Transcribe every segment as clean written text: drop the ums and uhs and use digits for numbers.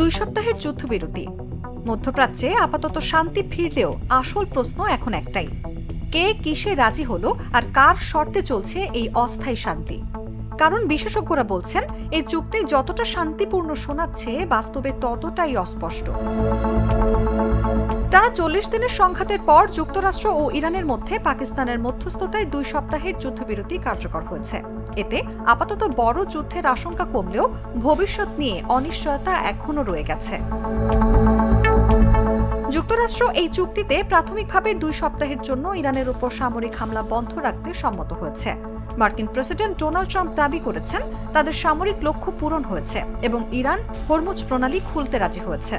2 সপ্তাহের যুদ্ধবিরতি। মধ্যপ্রাচ্যে আপাতত শান্তি ফিরলেও আসল প্রশ্ন এখন একটাই, কে কিসে রাজি হলো আর কার শর্তে চলছে এই অস্থায়ী শান্তি। কারণ বিশেষজ্ঞরা বলছেন এই চুক্তি যতটা শান্তিপূর্ণ শোনাচ্ছে বাস্তবে ততটাই অস্পষ্ট। টানা 40 দিনের সংঘাতের পর যুক্তরাষ্ট্র ও ইরানের মধ্যে পাকিস্তানের মধ্যস্থতায় 2 সপ্তাহের যুদ্ধবিরতি কার্যকর হয়েছে। এতে আপাতত বড় যুদ্ধের আশঙ্কা কমলেও ভবিষ্যৎ নিয়ে অনিশ্চয়তা এখনও রয়ে গেছে। যুক্তরাষ্ট্র এই চুক্তিতে প্রাথমিকভাবে 2 সপ্তাহের জন্য ইরানের উপর সামরিক হামলা বন্ধ রাখতে সম্মত হয়েছে। মার্কিন প্রেসিডেন্ট ডোনাল্ড ট্রাম্প দাবি করেছেন তাদের সামরিক লক্ষ্য পূরণ হয়েছে এবং ইরান হরমুজ প্রণালী খুলতে রাজি হয়েছে।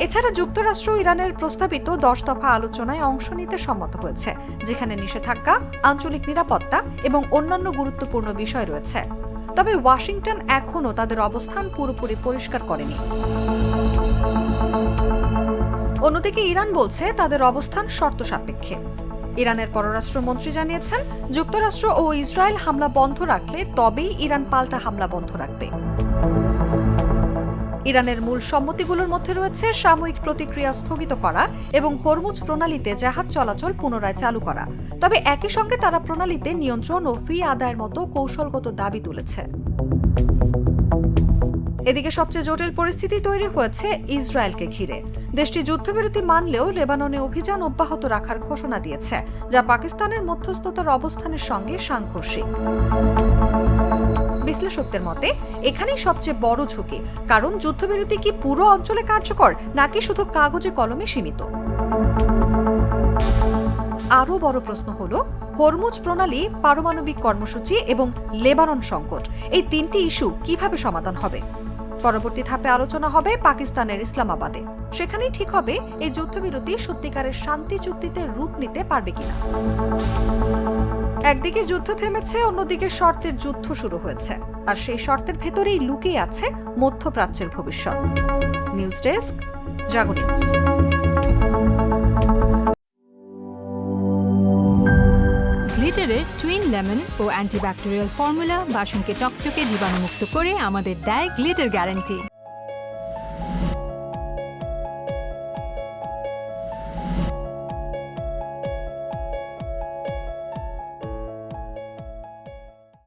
এছাড়া যুক্তরাষ্ট্র ইরানের প্রস্তাবিত 10 দফা আলোচনায় অংশ নিতে সম্মত হয়েছে, যেখানে নিষেধাজ্ঞা, আঞ্চলিক নিরাপত্তা এবং অন্যান্য গুরুত্বপূর্ণ বিষয় রয়েছে। তবে ওয়াশিংটন এখনও তাদের অবস্থান পুরোপুরি পরিষ্কার করেনি। অন্যদিকে ইরান বলছে তাদের অবস্থান শর্ত সাপেক্ষে। ইরানের পররাষ্ট্রমন্ত্রী জানিয়েছেন, যুক্তরাষ্ট্র ও ইসরায়েল হামলা বন্ধ রাখলে তবেই ইরান পাল্টা হামলা বন্ধ রাখবে। ইরানের মূল সম্মতিগুলোর মধ্যে রয়েছে সাময়িক প্রতিক্রিয়া স্থগিত করা এবং হরমুজ প্রণালীতে জাহাজ চলাচল পুনরায় চালু করা। তবে একই সঙ্গে তারা প্রণালীতে নিয়ন্ত্রণ ও ফি আদায়ের মতো কৌশলগত দাবি তুলেছে। এদিকে সবচেয়ে জটিল পরিস্থিতি তৈরি হয়েছে ইসরায়েলকে ঘিরে। দেশটি যুদ্ধবিরতি মানলেও লেবাননে অভিযান অব্যাহত রাখার ঘোষণা দিয়েছে, যা পাকিস্তানের মধ্যস্থতার অবস্থানের সঙ্গে সাংঘর্ষিক। বিশ্লেষকদের মতে এখানেই সবচেয়ে বড় ঝুঁকি, কারণ যুদ্ধবিরতি কি পুরো অঞ্চলে কার্যকর নাকি শুধু কাগজে কলমে সীমিত। আরও বড় প্রশ্ন হল হরমুজ প্রণালী, পারমাণবিক কর্মসূচি এবং লেবানন সংকট, এই 3টি ইস্যু কিভাবে সমাধান হবে। পরবর্তী ধাপে আলোচনা হবে পাকিস্তানের ইসলামাবাদে। সেখানেই ঠিক হবে এই যুদ্ধবিরতি সত্যিকারের শান্তি চুক্তিতে রূপ নিতে পারবে কিনা। একদিকে যুদ্ধ থেমেছে, অন্যদিকে শর্তের যুদ্ধ শুরু হয়েছে, আর সেই শর্তের ভেতরেই লুকিয়ে আছে মধ্যপ্রাচ্যের ভবিষ্যৎ। নিউজ ডেস্ক, জাগো নিউজ। গ্লিটারের টুইন লেমন ও অ্যান্টিব্যাকটেরিয়াল ফর্মুলা বাসনকে চকচকে জীবাণুমুক্ত করে আমাদের দেয় গ্লিটার গ্যারান্টি।